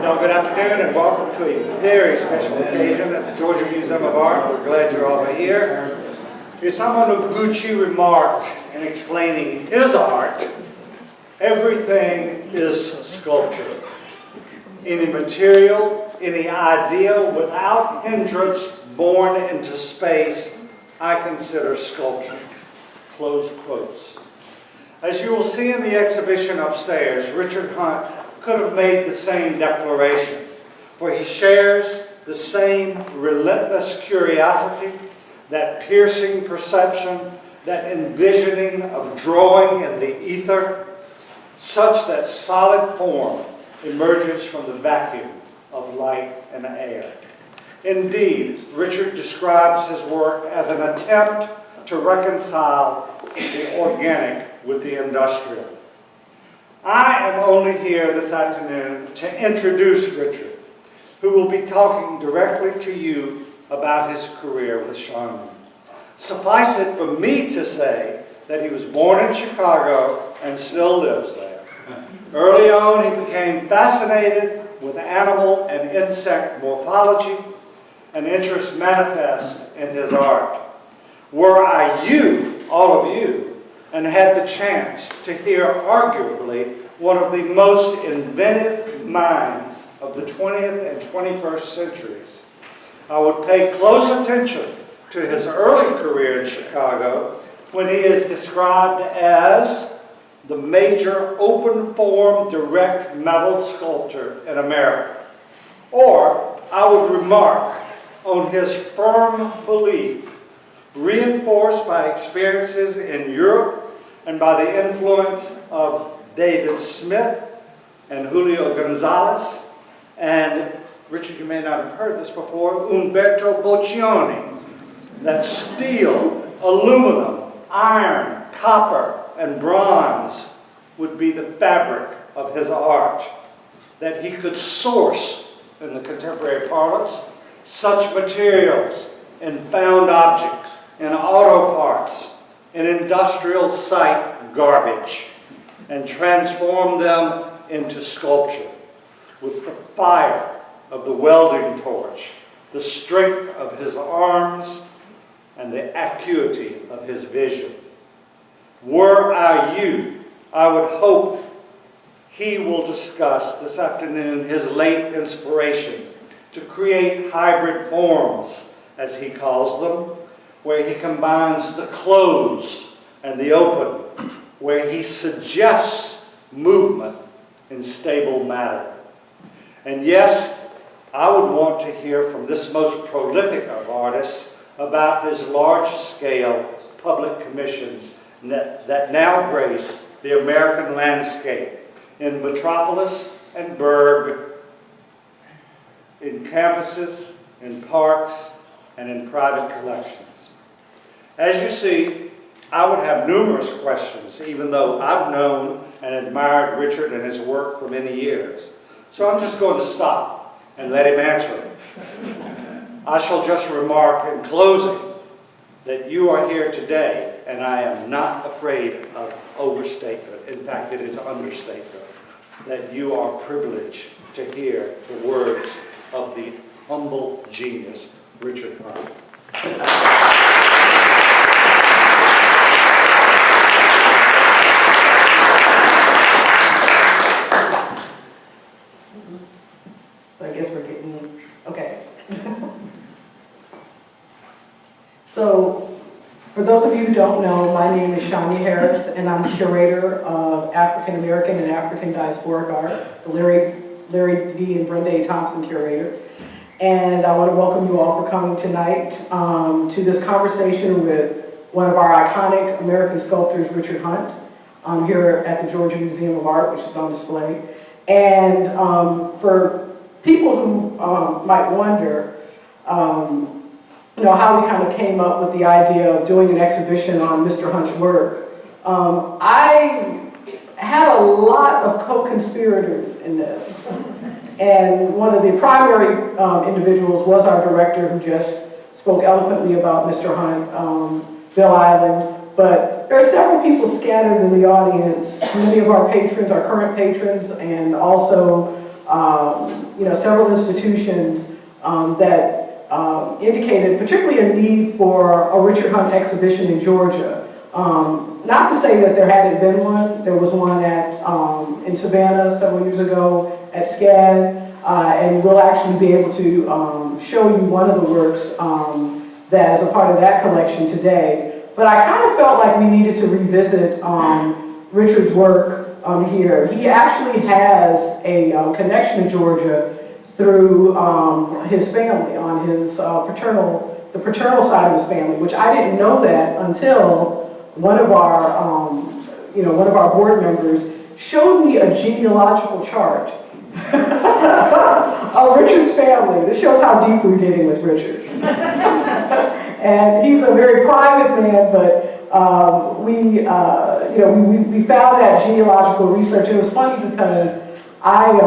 Well, good afternoon and welcome to a very special occasion at the Georgia Museum of Art. We're glad you're all here. As someone Noguchi remarked in explaining his art, everything is sculpture. Any material, any idea without hindrance born into space, I consider sculpture. Close quotes. As you will see in the exhibition upstairs, Richard Hunt could have made the same declaration, for he shares the same relentless curiosity, that piercing perception, that envisioning of drawing in the ether, such that solid form emerges from the vacuum of light and air. Indeed, Richard describes his work as an attempt to reconcile the organic with the industrial. I am only here this afternoon to introduce Richard, who will be talking directly to you about his career with Shawnya. Suffice it for me to say that he was born in Chicago and still lives there. Early on, he became fascinated with animal and insect morphology, an interest manifest in his art. Were I you, all of you, and had the chance to hear arguably one of the most inventive minds of the 20th and 21st centuries, I would pay close attention to his early career in Chicago when he is described as the major open-form direct metal sculptor in America. Or I would remark on his firm belief, reinforced by experiences in Europe and by the influence of David Smith and Julio Gonzalez, and Richard, you may not have heard this before, Umberto Boccioni, that steel, aluminum, iron, copper, and bronze would be the fabric of his art, that he could source, in the contemporary parlance, such materials in found objects, in auto parts, in industrial site garbage, and transform them into sculpture with the fire of the welding torch, the strength of his arms, and the acuity of his vision. Were I you, I would hope he will discuss this afternoon his late inspiration to create hybrid forms, as he calls them, where he combines the closed and the open, where he suggests movement in stable matter. And yes, I would want to hear from this most prolific of artists about his large-scale public commissions that now grace the American landscape in metropolis and burg, in campuses, in parks, and in private collections. As you see, I would have numerous questions, even though I've known and admired Richard and his work for many years. So I'm just going to stop and let him answer them. I shall just remark in closing that you are here today, and I am not afraid of overstatement. In fact, it is understatement, that you are privileged to hear the words of the humble genius, Richard Hunt. So I guess we're getting, okay. So, for those of you who don't know, my name is Shawnya Harris, and I'm the curator of African American and African Diasporic art, the Larry D. and Brenda A. Thompson curator. And I want to welcome you all for coming tonight to this conversation with one of our iconic American sculptors, Richard Hunt, here at the Georgia Museum of Art, which is on display. And for people who might wonder, how we kind of came up with the idea of doing an exhibition on Mr. Hunt's work. I had a lot of co-conspirators in this. And one of the primary individuals was our director, who just spoke eloquently about Mr. Hunt, Bill Island. But there are several people scattered in the audience, many of our patrons, our current patrons, and also several institutions that indicated particularly a need for a Richard Hunt exhibition in Georgia. Not to say that there hadn't been one. There was one in Savannah several years ago at SCAD, and we'll actually be able to show you one of the works that is a part of that collection today. But I kind of felt like we needed to revisit Richard's work here. He actually has a connection to Georgia through his family, on his the paternal side of his family, which I didn't know that until one of our board members showed me a genealogical chart of Richard's family. This shows how deep we're getting with Richard. And he's a very private man, but we found that genealogical research. It was funny because I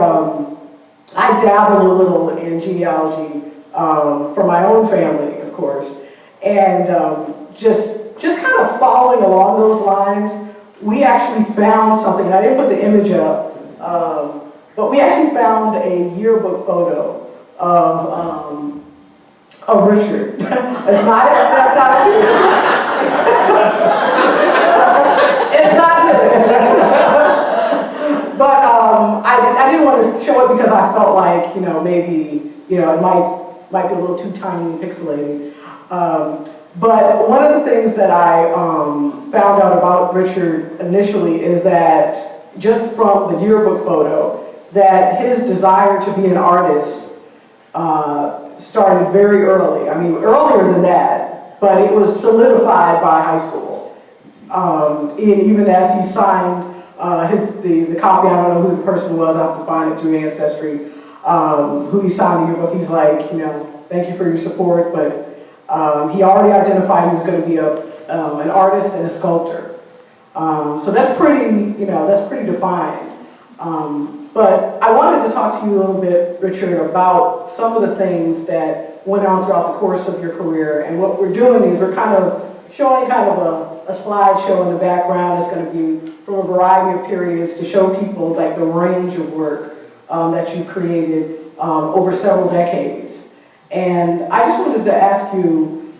dabble a little in genealogy for my own family, of course, and just kind of following along those lines, we actually found something, and I didn't put the image up, but we actually found a yearbook photo of Richard. That's not it. It's not this. But I didn't want to show it because I felt like, maybe, it might be a little too tiny and pixelated. But one of the things that I found out about Richard initially is that, just from the yearbook photo, that his desire to be an artist started very early. I mean, earlier than that, but it was solidified by high school. Even as he signed the copy, I don't know who the person was, I'll have to find it through Ancestry, who he signed the yearbook. He's like, thank you for your support, but he already identified he was going to be an artist and a sculptor. So that's pretty defined. But I wanted to talk to you a little bit, Richard, about some of the things that went on throughout the course of your career. And what we're doing is we're kind of showing a slideshow in the background. It's going to be from a variety of periods to show people like the range of work that you created over several decades. And I just wanted to ask you,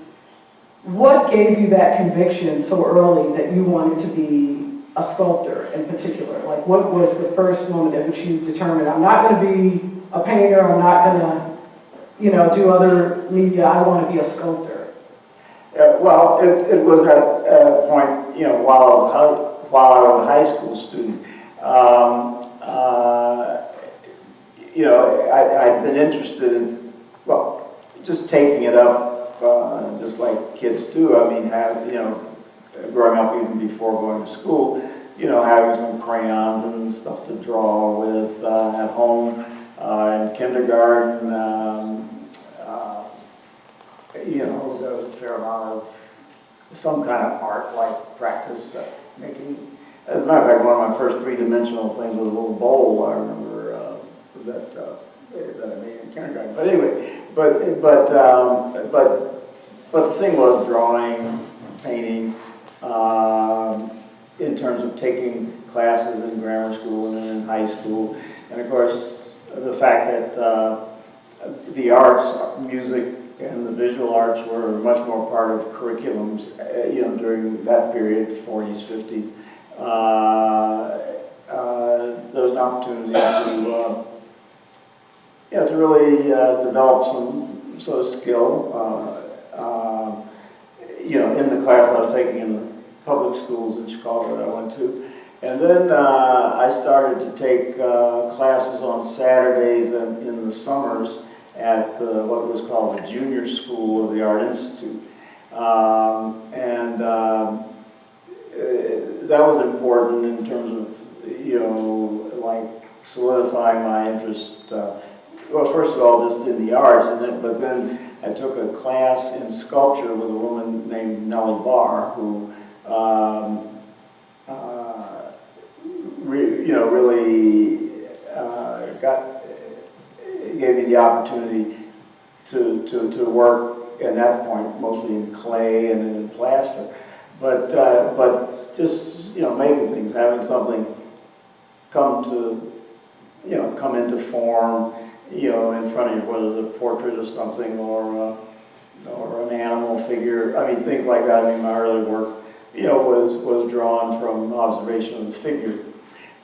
what gave you that conviction so early that you wanted to be a sculptor in particular? Like, what was the first moment at which you determined, I'm not going to be a painter, I'm not going to, do other media, I want to be a sculptor? Well, it was at a point, while I was a high school student, I'd been interested in, just taking it up, just like kids do. I mean, growing up even before going to school, having some crayons and stuff to draw with at home, in kindergarten. There was a fair amount of some kind of art-like practice, making. As a matter of fact, one of my first three-dimensional things was a little bowl. I remember that I made in kindergarten. But anyway, but the thing was drawing, painting. In terms of taking classes in grammar school and then in high school, and of course the fact that the arts, music, and the visual arts were much more part of curriculums, during that period, 40s, 50s. There was an opportunity to really develop some sort of skill. In the class I was taking in the public schools in Chicago that I went to. And then I started to take classes on Saturdays and in the summers at what was called the Junior School of the Art Institute. That was important in terms of, solidifying my interest. Well, first of all, just in the arts, but then I took a class in sculpture with a woman named Nellie Barr, who really gave me the opportunity to work at that point mostly in clay and in plaster, but just making things, having something come to come into form, in front of you, whether it's a portrait of something or an animal figure. I mean, things like that. I mean, my early work, was drawn from observation of the figure.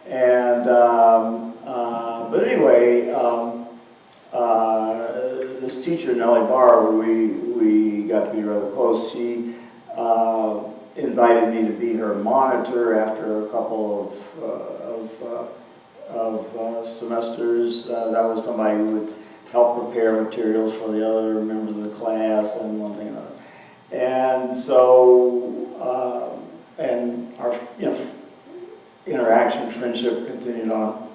And, but anyway, this teacher, Nellie Barr, we got to be rather close. She invited me to be her monitor after a couple of semesters. That was somebody who would help prepare materials for the other members of the class and one thing or another. And so, and our interaction, friendship continued on,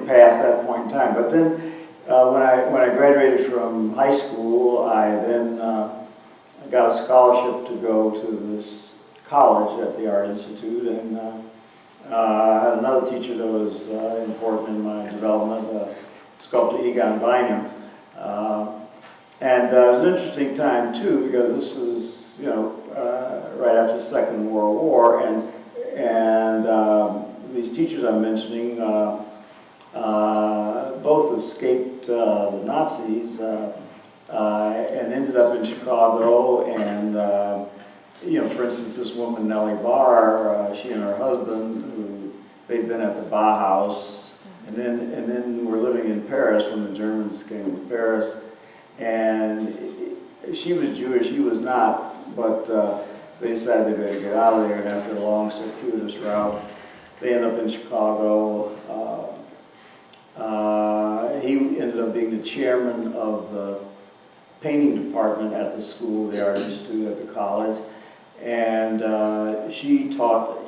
past that point in time. But then when I graduated from high school, I then I got a scholarship to go to this college at the Art Institute, and I had another teacher that was important in my development, sculptor Egon Weiner. And it was an interesting time too, because this was, right after the Second World War, and these teachers I'm mentioning both escaped the Nazis and ended up in Chicago. And for instance, this woman Nellie Barr, she and her husband, they'd been at the Bauhaus, and then were living in Paris when the Germans came to Paris. And she was Jewish, he was not, but they decided they better get out of there, and after a long circuitous route, they ended up in Chicago. He ended up being the chairman of the painting department at the school, the Art Institute at the college, and she taught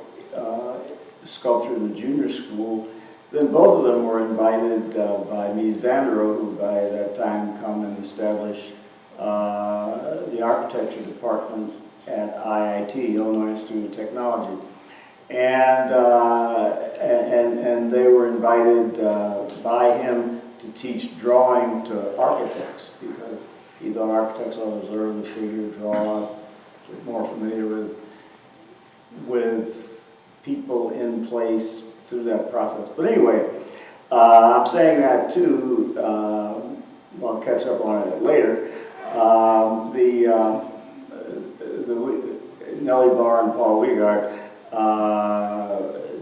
sculpture in the junior school. Then both of them were invited by Mies van der Rohe, who by that time come and establish the architecture department at IIT, Illinois Institute of Technology. And they were invited by him to teach drawing to architects, because he thought architects ought to observe the figure, draw, get more familiar with people in place through that process. But anyway, I'm saying that too, I'll catch up on it later. Nellie Barr and Paul Wiegard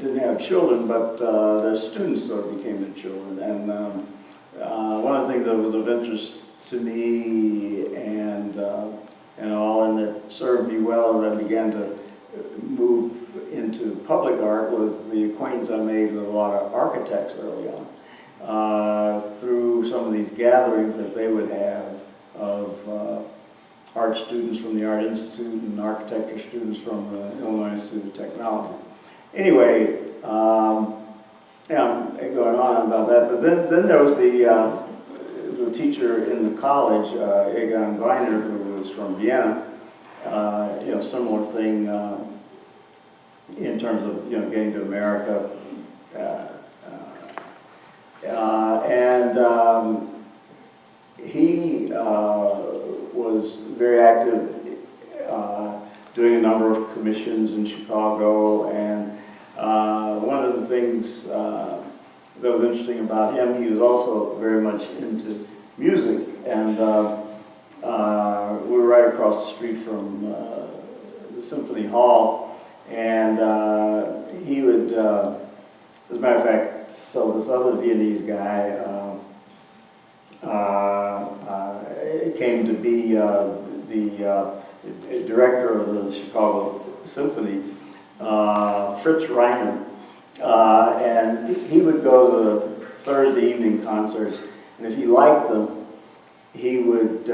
didn't have children, but their students sort of became their children. And one of the things that was of interest to me and that served me well as I began to move into public art was the acquaintance I made with a lot of architects early on, through some of these gatherings that they would have of art students from the Art Institute and architecture students from the Illinois Institute of Technology. Anyway, I'm going on about that, but then there was the teacher in the college, Egon Weiner, who was from Vienna. Similar thing in terms of getting to America, he was very active doing a number of commissions in Chicago, and one of the things that was interesting about him, he was also very much into music, and we were right across the street from the Symphony Hall, and he would, as a matter of fact, so this other Viennese guy came to be the director of the Chicago Symphony, Fritz Reiner, and he would go to the Thursday evening concerts, and if he liked them, he would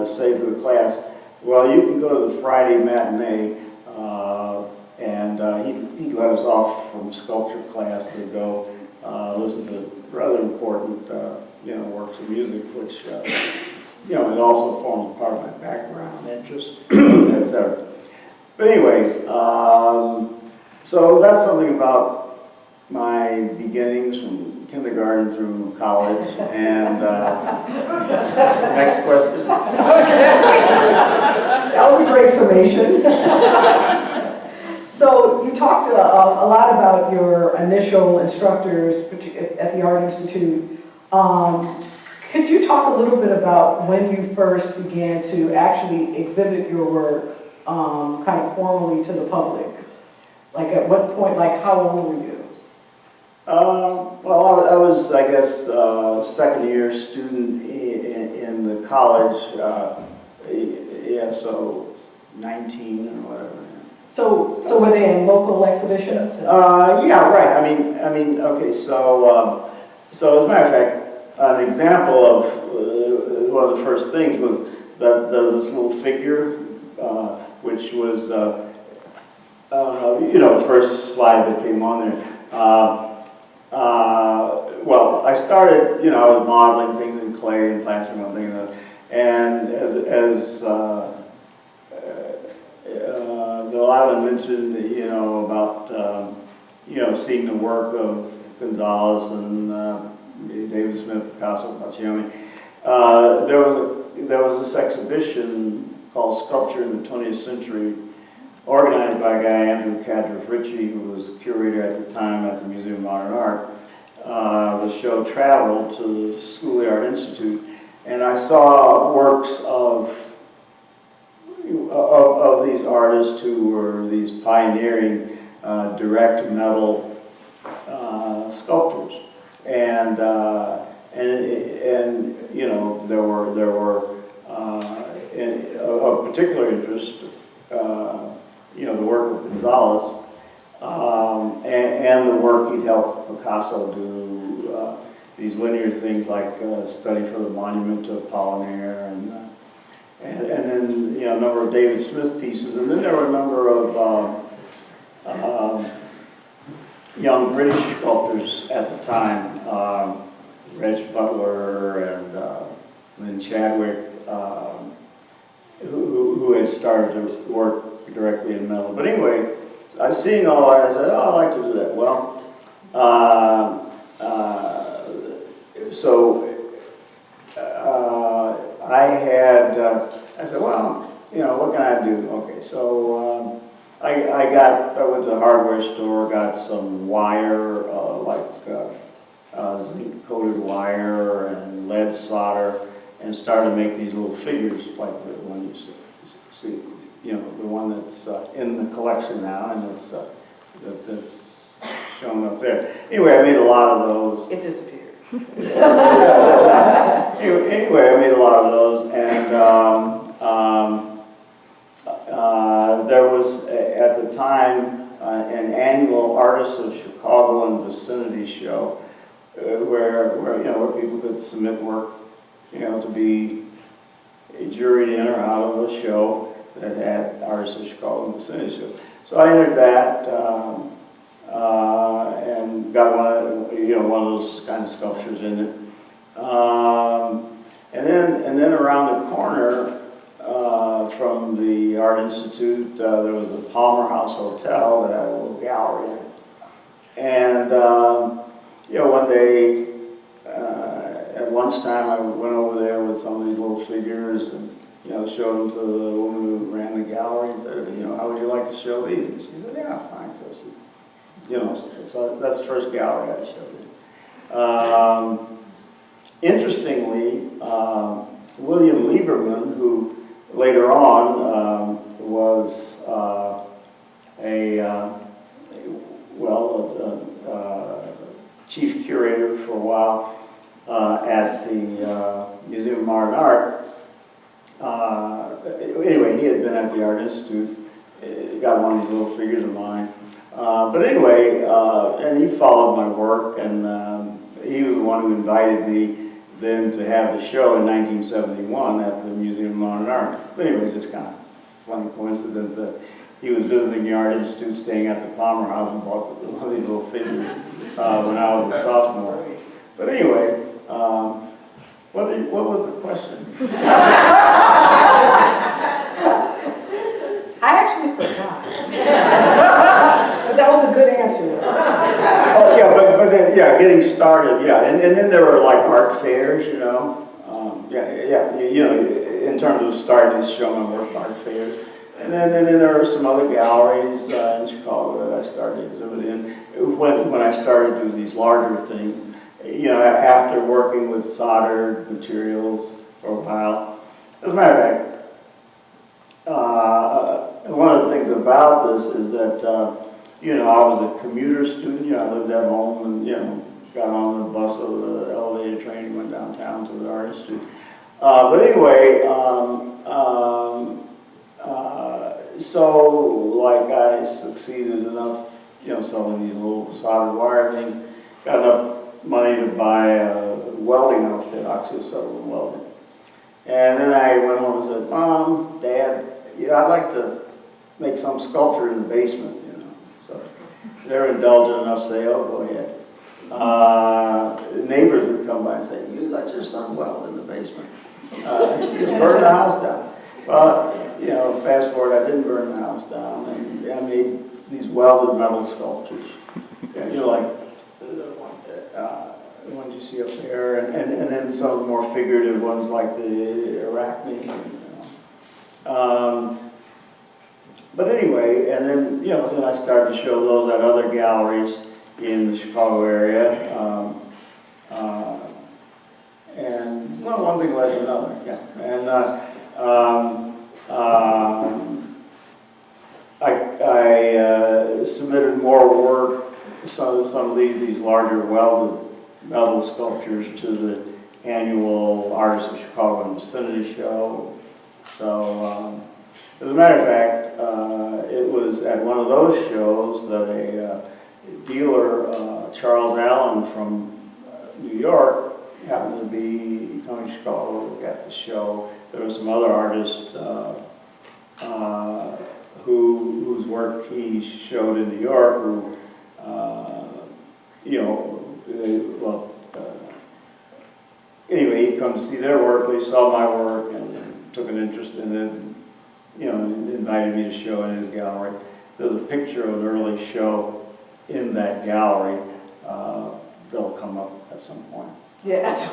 say to the class, well, you can go to the Friday matinee, and he'd let us off from sculpture class to go listen to rather important works of music, which it also formed part of my background, interest, etc. But anyway, so that's something about my beginnings from kindergarten through college. And next question. That was a great summation. So you talked a lot about your initial instructors at the Art Institute. Could you talk a little bit about when you first began to actually exhibit your work kind of formally to the public? Like at what point, like how old were you? Well, I was, I guess, second year student in the college. Yeah, so 19 or whatever. So were they in local exhibitions? Yeah, right. I mean, okay. So as a matter of fact, an example of one of the first things was that this little figure, which was, you know, the first slide that came on there. Well, I started, you know, I was modeling things in clay and plaster and things like that. And as Delilah mentioned, you know, about, you know, seeing the work of Gonzalez and David Smith, Picasso, Pacioni. There was this exhibition called Sculpture in the 20th Century, organized by a guy, Andrew Cadriff Ritchie, who was curator at the time at the Museum of Modern Art. The show traveled to the School of the Art Institute, and I saw works of these artists who were these pioneering direct metal sculptors, and you know, there were of particular interest, you know, the work of Gonzalez, and the work he helped Picasso do, these linear things like Study for the Monument to Apollinaire, and then, you know, a number of David Smith pieces, and then there were a number of young British sculptors at the time, Reg Butler and Lynn Chadwick, who had started to work directly in metal. But anyway, I was seeing all that, I said, oh, I'd like to do that. Well, I said, well, you know, what can I do? Okay, so I went to the hardware store, got some wire, zinc-coated wire and lead solder, and started to make these little figures like the one you see, you know, the one that's in the collection now, and that's shown up there. Anyway, I made a lot of those. It disappeared. Anyway, I made a lot of those, and there was at the time an annual Artists of Chicago and Vicinity show, where you know, where people could submit work, you know, to be juried in or out of a show that had Artists of Chicago and Vicinity show. So I entered that and got one of those kind of sculptures in it. And then around the corner from the Art Institute, there was the Palmer House Hotel that had a little gallery in it. And you know, one day at lunchtime, I went over there with some of these little figures and, you know, showed them to the woman who ran the gallery and said, you know, how would you like to show these? And she said, yeah, fine. So she, you know, so that's the first gallery I showed it. Interestingly, William Lieberman, who later on was chief curator for a while at the Museum of Modern Art. Anyway, he had been at the Art Institute, got one of these little figures of mine. But anyway, and he followed my work, and he was the one who invited me then to have the show in 1971 at the Museum of Modern Art. But anyway, it's just kind of funny coincidence that he was visiting the Art Institute, staying at the Palmer House, and bought one of these little figures when I was a sophomore. But anyway, what was the question? I actually forgot. But that was a good answer. Oh yeah, but then, yeah, getting started, yeah, and then there were like art fairs, you know, you know, in terms of starting to show my work, art fairs, And then there are some other galleries in Chicago that I started exhibiting when I started doing these larger things. You know, after working with soldered materials for a while. As a matter of fact, one of the things about this is that, you know, I was a commuter student. You know, I lived at home and, you know, got on the bus or the elevator train and went downtown to the art institute. But anyway, so like I succeeded enough, you know, selling these little soldered wire things, got enough money to buy a welding outfit, oxyacetylene welding. And then I went home and said, Mom, Dad, yeah, I'd like to make some sculpture in the basement, you know. So they're indulgent enough to say, oh, go ahead. Neighbors would come by and say, you let your son weld in the basement. You burn the house down. Well, you know, fast forward, I didn't burn the house down, and I made these welded metal sculptures. And you're like, the ones you see up there, and then some of the more figurative ones like the Arachne. You know. But anyway, and then, you know, then I started to show those at other galleries in the Chicago area. And well, one thing led to another, yeah. And I submitted more work, some of these larger welded metal sculptures to the annual Artists of Chicago and Vicinity show. So, as a matter of fact, it was at one of those shows that a dealer, Charles Allen from New York, happened to be coming to Chicago to look at the show. There were some other artists whose work he showed in New York, who, you know, anyway, he'd come to see their work. They saw my work and took an interest in it, and, you know, invited me to show in his gallery. There's a picture of an early show in that gallery. They'll come up at some point. Yes.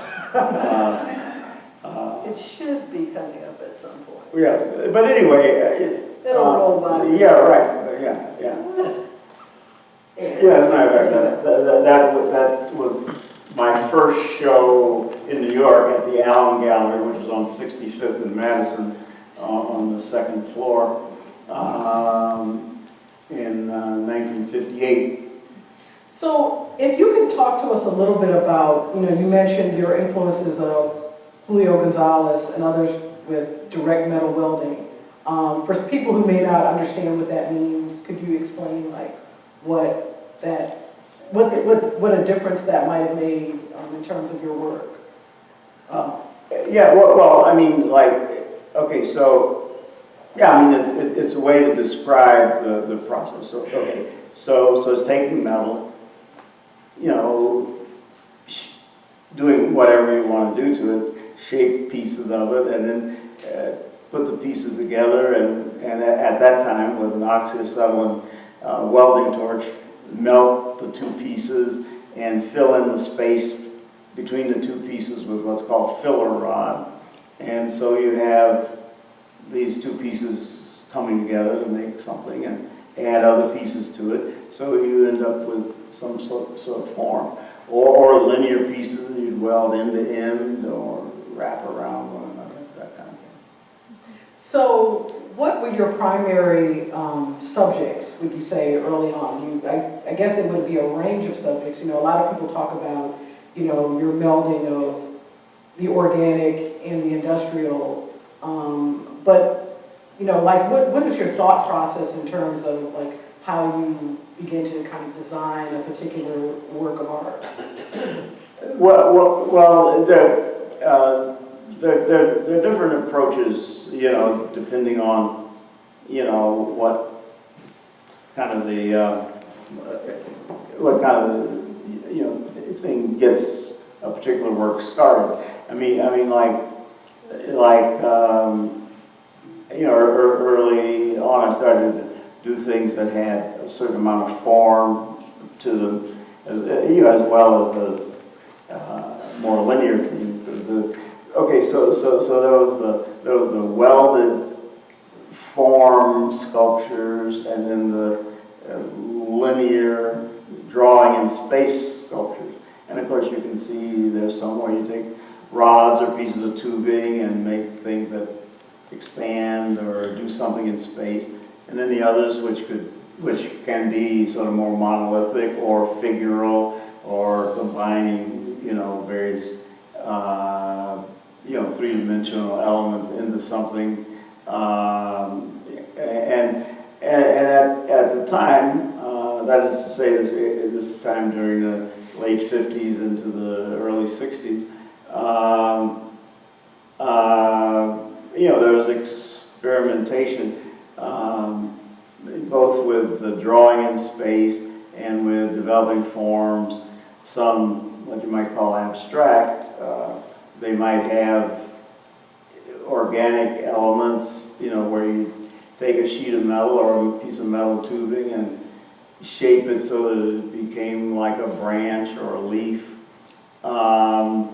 It should be coming up at some point. Yeah, but anyway. It'll roll by. Yeah, right, yeah. Yeah, as a matter of fact, that was my first show in New York at the Allen Gallery, which was on 65th and Madison, on the second floor, in 1958. So if you could talk to us a little bit about, you know, you mentioned your influences of Julio Gonzalez and others with direct metal welding. For people who may not understand what that means, could you explain like what a difference that might have made in terms of your work? Yeah, well, I mean, like, okay, so, yeah, I mean, it's a way to describe the process. So, okay, so it's taking metal, you know, doing whatever you want to do to it, shape pieces of it, and then put the pieces together, and at that time, with an oxyacetylene welding torch, melt the two pieces and fill in the space between the two pieces with what's called filler rod. And so you have these two pieces coming together to make something and add other pieces to it. So you end up with some sort of form. Or linear pieces that you'd weld end to end or wrap around one another, that kind of thing. So what were your primary subjects, would you say, early on? I guess it would be a range of subjects. You know, a lot of people talk about, you know, your melding of the organic and the industrial. But, you know, like what is your thought process in terms of like how you begin to kind of design a particular work of art? Well, there are different approaches, you know, depending on, you know, what kind of you know, thing gets a particular work started. I mean, like you know, early on, I started to do things that had a certain amount of form to them, you know, as well as the more linear things. Okay, so there was the welded form sculptures, and then the linear drawing in space sculptures. And of course you can see there's some where you take rods or pieces of tubing and make things that expand or do something in space. And then the others which can be sort of more monolithic or figural or combining, various, three-dimensional elements into something. And at the time, that is to say this time during the late 50s into the early 60s, there was experimentation both with the drawing in space and with developing forms, some what you might call abstract. They might have organic elements, where you take a sheet of metal or a piece of metal tubing and shape it so that it became like a branch or a leaf. And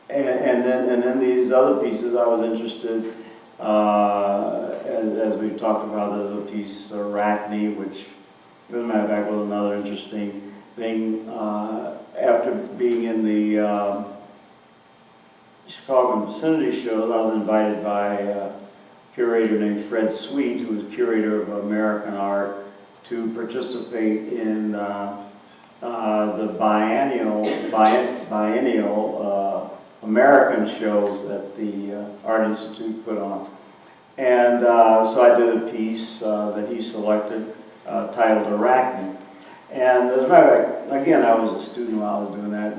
then these other pieces, I was interested, as we talked about, there's a piece, Arachne, which, as a matter of fact, was another interesting thing. After being in the Chicago vicinity shows, I was invited by a curator named Fred Sweet, who was curator of American art, to participate in the biennial American shows that the Art Institute put on. And so I did a piece that he selected titled Arachne. And as a matter of fact, again, I was a student while I was doing that,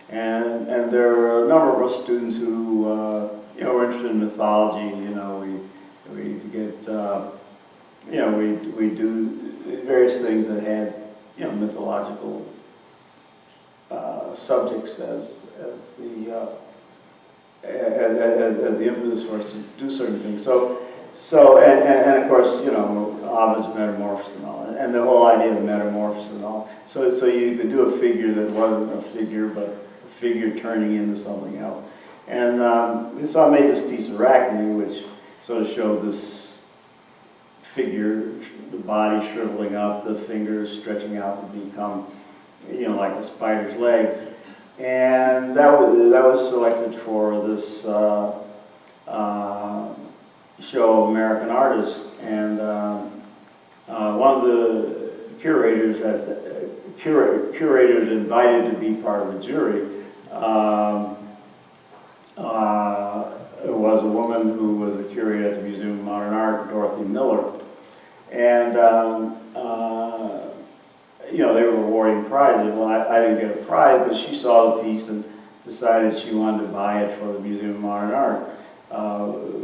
and there were a number of us students who were interested in mythology. We do various things that had mythological subjects as the impetus for us to do certain things. So and of course, Ovid's Metamorphosis and all that, and the whole idea of metamorphosis and all. So you could do a figure that wasn't a figure, but a figure turning into something else. And so I made this piece of Arachne, which sort of showed this figure, the body shriveling up, the fingers stretching out to become, like a spider's legs. And that was selected for this show of American artists. And one of the curators curators invited to be part of the jury was a woman who was a curator at the Museum of Modern Art, Dorothy Miller. And they were awarding prizes. Well, I didn't get a prize, but she saw the piece and decided she wanted to buy it for the Museum of Modern Art,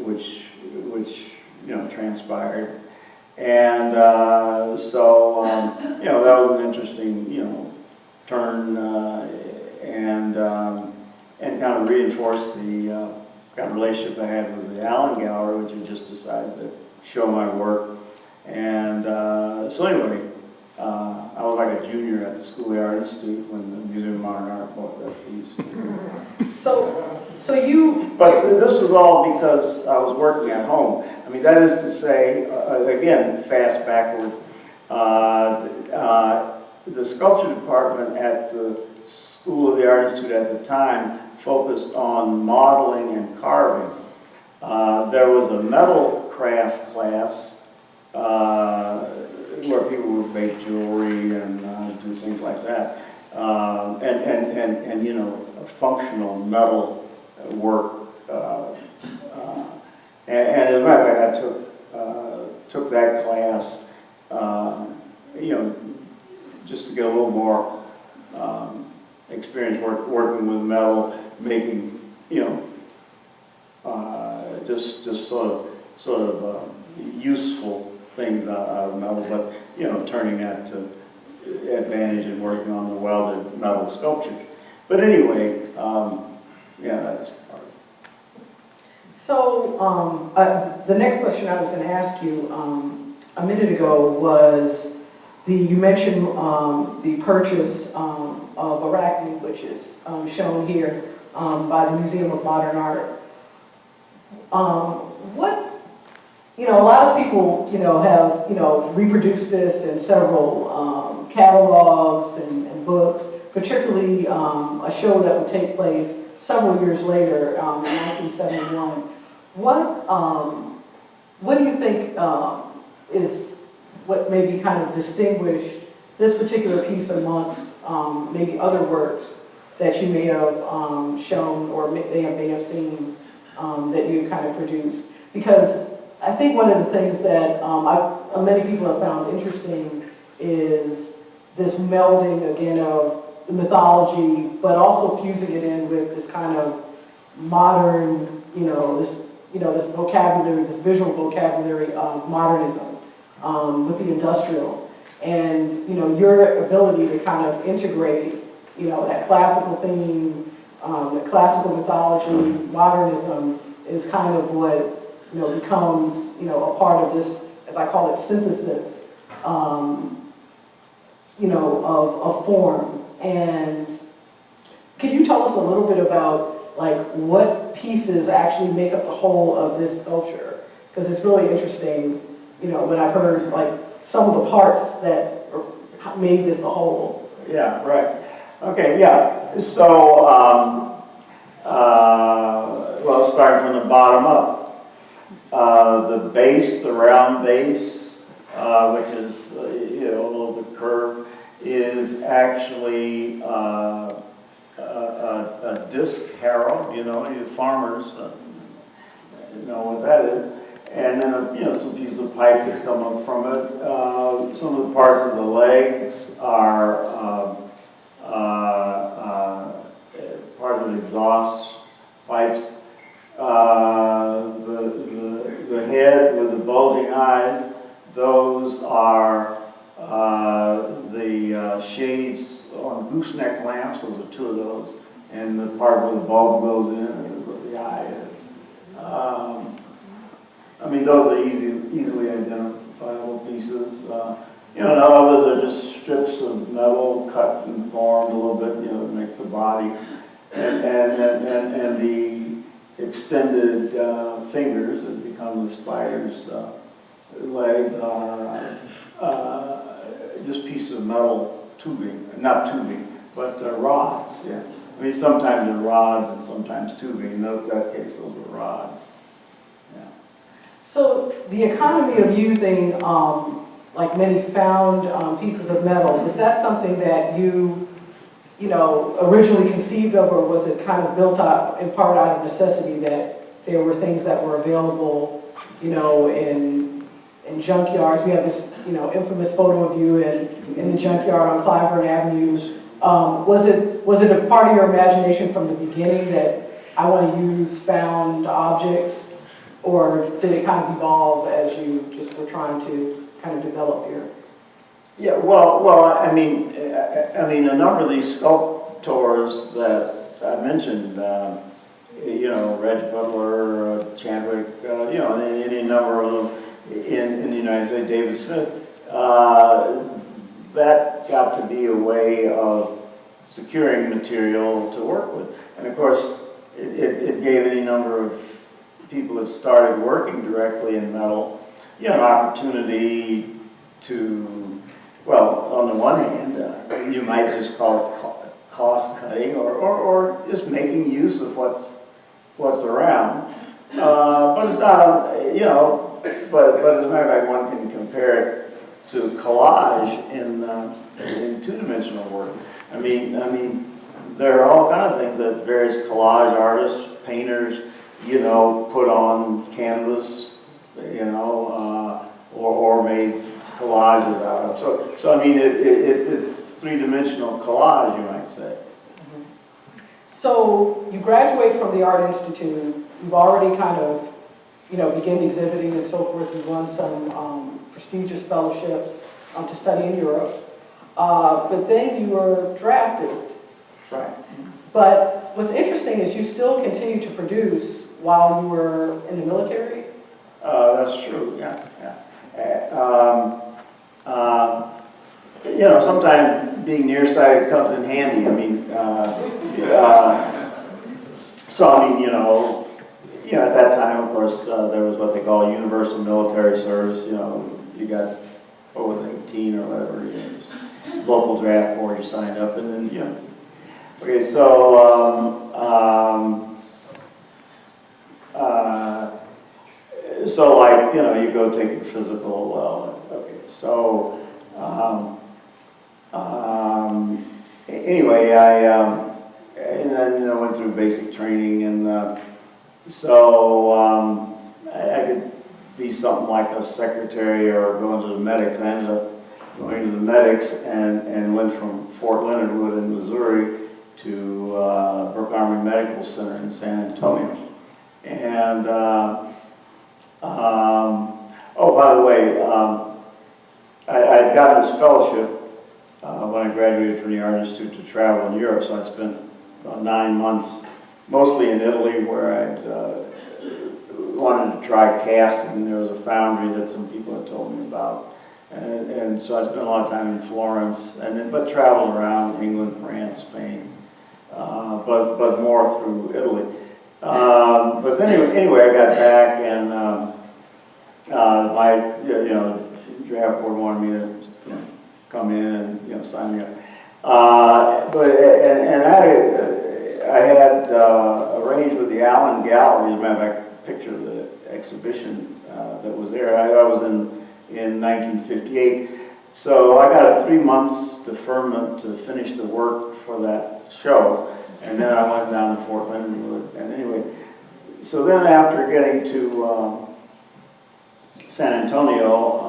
which transpired. And so that was an interesting turn and kind of reinforced the kind of relationship I had with the Allen Gallery, which had just decided to show my work. And so anyway, I was like a junior at the School of the Art Institute when the Museum of Modern Art bought that piece. So you... But this was all because I was working at home. I mean, that is to say, again, fast backward, the sculpture department at the School of the Art Institute at the time focused on modeling and carving. There was a metal craft class where people would make jewelry and do things like that, and functional metal work. And as a matter of fact, I took that class, just to get a little more experience working with metal, making just sort of useful things out of metal, but turning that to advantage in working on the welded metal sculptures. But anyway, that's part of it. So the next question I was going to ask you a minute ago was you mentioned the purchase of Arachne, which is shown here by the Museum of Modern Art. a lot of people, have, reproduced this in several catalogs and books, particularly a show that would take place several years later, in 1971. What do you think is what maybe kind of distinguished this particular piece amongst maybe other works that you may have shown or they may have seen that you kind of produced? Because I think one of the things that many people have found interesting is this melding again of the mythology, but also fusing it in with this kind of modern, this vocabulary, this visual vocabulary of modernism with the industrial, and your ability to kind of integrate, that classical theme, the classical mythology, modernism is kind of what becomes a part of this, as I call it, synthesis, of form. And can you tell us a little bit about like what pieces actually make up the whole of this sculpture? Because it's really interesting, when I've heard like some of the parts that made this a whole. Yeah, right. Okay, yeah. So, well, starting from the bottom up. The base, the round base, which is, a little bit curved, is actually a disc harrow, you farmers know what that is. And then, some pieces of pipe that come up from it. Some of the parts of the legs are part of the exhaust pipes. The head with the bulging eyes, those are the shades on gooseneck lamps. Those are two of those. And the part where the bulb goes in and where the eye is. Those are easily identifiable pieces. Others are just strips of metal cut and formed a little bit, to make the body. And the extended fingers that become the spider's legs are just pieces of metal tubing, not tubing, but rods, yeah. Sometimes they're rods and sometimes tubing. In that case, those were rods. Yeah. So the economy of using like many found pieces of metal, is that something that you originally conceived of, or was it kind of built up in part out of necessity that there were things that were available, in junkyards? We have this, infamous photo of you in the junkyard on Clyburn Avenue. Was it a part of your imagination from the beginning that I want to use found objects, or did it kind of evolve as you just were trying to kind of develop your? Yeah, well, a number of these sculptors that I mentioned, Reg Butler, Chandwick, and any number of them in the United States, David Smith, that got to be a way of securing material to work with. And of course, it gave any number of people that started working directly in metal, an opportunity to, well, on the one hand, you might just call it cost cutting or just making use of what's around. But it's not, but as a matter of fact, one can compare it to collage in two-dimensional work. There are all kinds of things that various collage artists, painters, put on canvas, or made collages out of. So it's three-dimensional collage, you might say. So you graduate from the Art Institute. You've already kind of, began exhibiting and so forth. You've won some prestigious fellowships to study in Europe. But then you were drafted. Right. But what's interesting is you still continue to produce while you were in the military? That's true, yeah. Sometimes being nearsighted comes in handy. you know, at that time, of course, there was what they call universal military service. You know, you got over 18 or whatever, you know, local draft board, you signed up, and then, you know. Okay, so, so like, you know, you go take your physical, well, okay, so, anyway, and then, you know, went through basic training, and so I could be something like a secretary or go into the medics. I ended up going to the medics and went from Fort Leonard Wood in Missouri to Brooke Army Medical Center in San Antonio. And, oh, by the way, I'd gotten this fellowship when I graduated from the Art Institute to travel in Europe, so I spent about 9 months, mostly in Italy, where I'd wanted to try casting. There was a foundry that some people had told me about. And so I spent a lot of time in Florence, but traveled around England, France, Spain, but more through Italy. But then anyway, I got back, and my draft board wanted me to come in and sign me up. I had arranged with the Allen Gallery, as a matter of fact, a picture of the exhibition that was there. I was in 1958. So I got a 3 months deferment to finish the work for that show. And then I went down to Fort Leonard Wood. And anyway, so then after getting to San Antonio,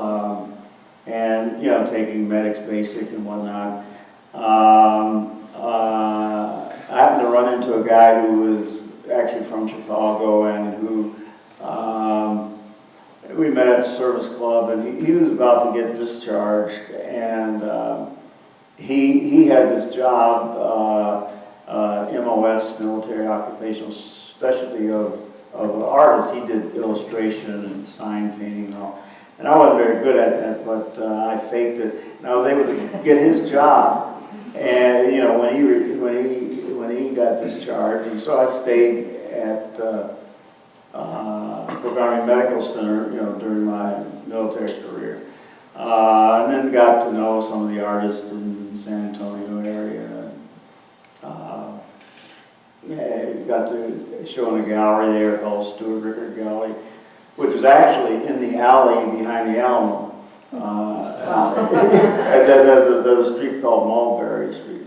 and, you know, taking medics basic and whatnot, I happened to run into a guy who was actually from Chicago and who, we met at the service club, and he was about to get discharged, and he had this job, MOS, military occupational specialty of artist. He did illustration and sign painting and all. And I wasn't very good at that, but I faked it, and I was able to get his job. And you know, when he got discharged, and so I stayed at Brooke Army Medical Center, you know, during my military career, and then got to know some of the artists in the San Antonio area. Got to show in a gallery there called Stuart Rickard Gallery, which was actually in the alley behind the Alamo. There's a street called Mulberry Street,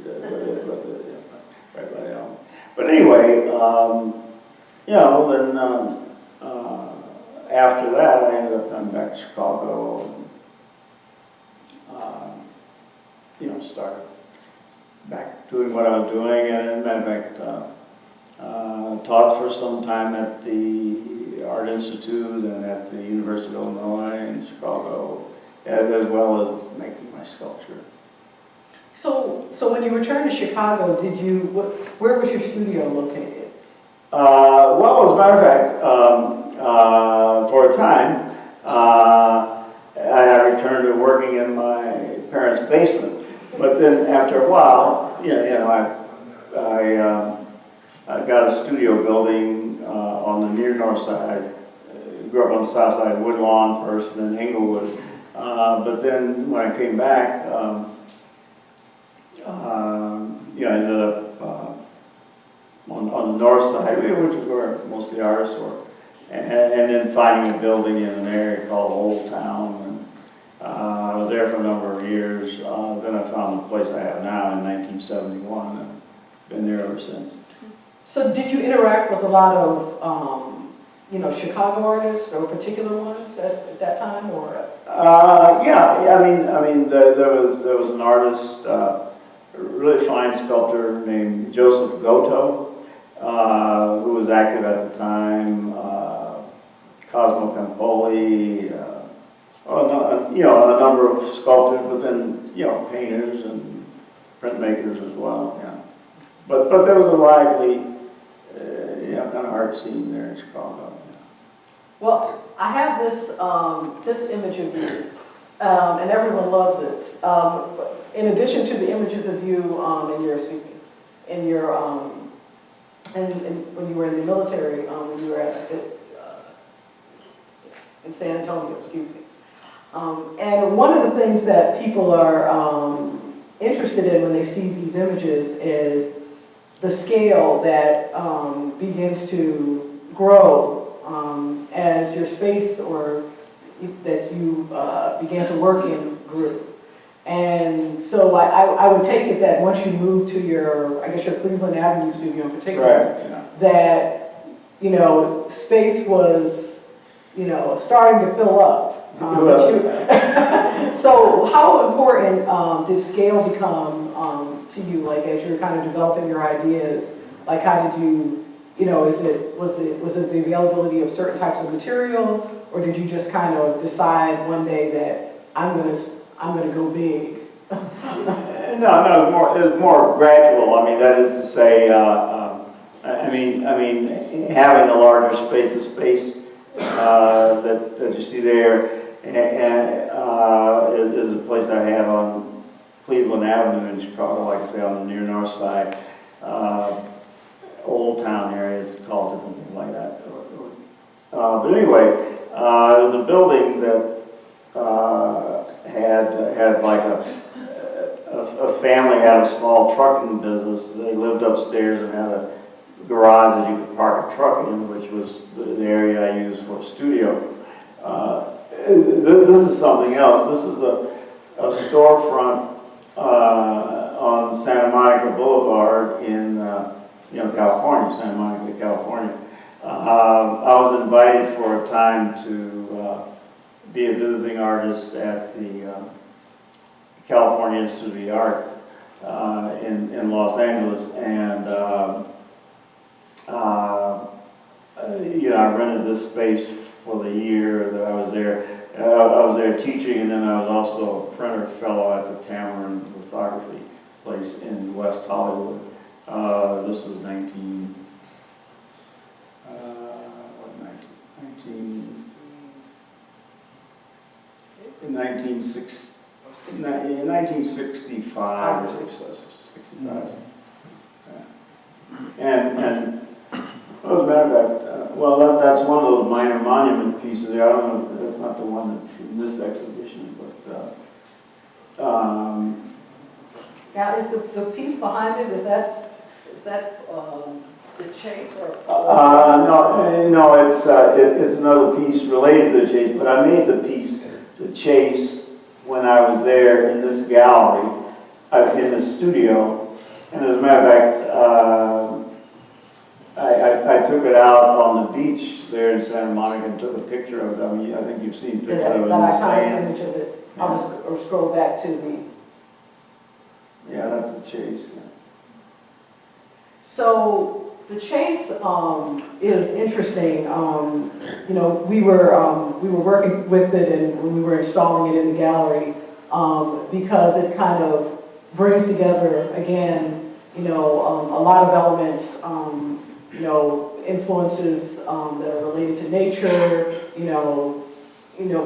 right by the Alamo. But anyway, you know, then after that, I ended up coming back to Chicago, and you know, started back doing what I was doing, and as a matter of fact, taught for some time at the Art Institute and at the University of Illinois in Chicago, as well as making my sculpture. So when you returned to Chicago, where was your studio located? Well, as a matter of fact, for a time, I returned to working in my parents' basement. But then after a while, I got a studio building on the near north side. Grew up on the south side, Woodlawn first, and then Englewood. But then when I came back, I ended up on the north side, which is where most of the artists were, and then finding a building in an area called Old Town. And I was there for a number of years. Then I found the place I have now in 1971, and been there ever since. So did you interact with a lot of, Chicago artists or particular ones at that time, or? Yeah. I mean, there was an artist, a really fine sculptor named Joseph Goto, who was active at the time. Cosmo Campoli, a number of sculptors, but then painters and printmakers as well. Yeah, but there was a lively, kind of art scene there in Chicago. Well, I have this image of you, and everyone loves it. In addition to the images of you in your and when you were in the military, when you were in San Antonio, excuse me. And one of the things that people are interested in when they see these images is the scale that begins to grow as your space or that you began to work in grew. And so I would take it that once you moved to your, I guess your Cleveland Avenue studio in particular, Right, yeah. that, you know, space was, you know, starting to fill up. So how important did scale become to you, like as you're kind of developing your ideas? Like how did you, you know, was it the availability of certain types of material, or did you just kind of decide one day that I'm gonna go big? No, it was more gradual. I mean, that is to say, I mean, having a larger space, the space that you see there, is a place I have on Cleveland Avenue in Chicago, like I say, on the near north side. Old Town area is called different things like that. But anyway, it was a building that had like a family had a small trucking business. They lived upstairs and had a garage that you could park a truck in, which was the area I used for a studio. This is something else. This is a storefront on Santa Monica Boulevard in California, Santa Monica, California. I was invited for a time to be a visiting artist at the California Institute of the Art in Los Angeles, and I rented this space for the year that I was there. I was there teaching, and then I was also a printer fellow at the Tamarind Lithography place in West Hollywood. This was 1965 or 65. And as a matter of fact, well, that's one of those minor monument pieces there. I don't know, that's not the one that's in this exhibition, but Now, is the piece behind it, is that the chase or? no, it's another piece related to the chase, but I made the piece, the chase, when I was there in this gallery, in the studio. And as a matter of fact, I took it out on the beach there in Santa Monica and took a picture of it. I mean, I think you've seen pictures of it in the sand. Image of it. I'll just scroll back to the. Yeah, that's the chase. Yeah. So the chase is interesting. We were working with it and when we were installing it in the gallery because it kind of brings together again, a lot of elements, influences that are related to nature.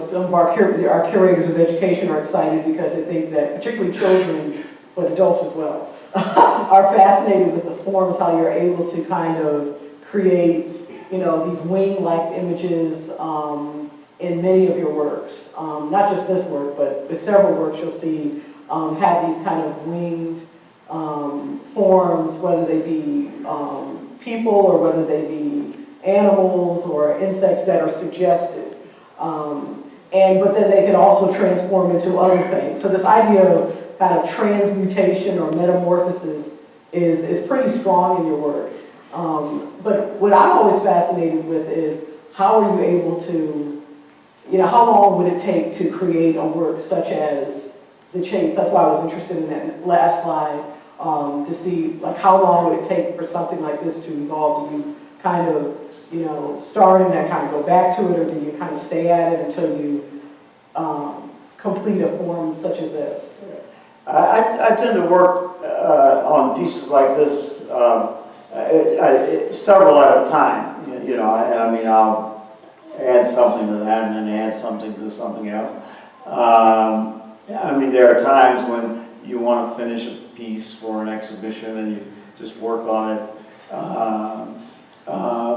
Some of our curators of education are excited because they think that particularly children, but adults as well, are fascinated with the forms, how you're able to kind of create, these wing-like images in many of your works. Not just this work, but with several works you'll see have these kind of winged forms, whether they be people or whether they be animals or insects that are suggested. But then they can also transform into other things. So this idea of kind of transmutation or metamorphosis is pretty strong in your work. But what I'm always fascinated with is how are you able to, how long would it take to create a work such as The Chase? That's why I was interested in that last slide, to see like how long would it take for something like this to evolve? Do you kind of, start in that, kind of go back to it, or do you kind of stay at it until you complete a form such as this? I tend to work on pieces like this several at a time, and I mean, I'll add something to that and then add something to something else. I mean, there are times when you want to finish a piece for an exhibition and you just work on it.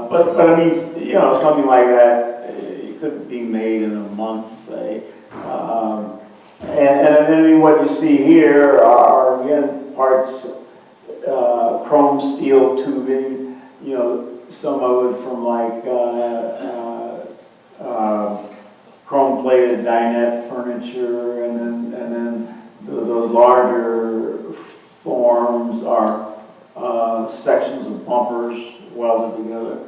But I mean, you know, something like that, it could be made in a month, say. And I mean, what you see here are, again, parts, chrome steel tubing, you know, some of it from like chrome plated dinette furniture, and then the larger forms are sections of bumpers welded together.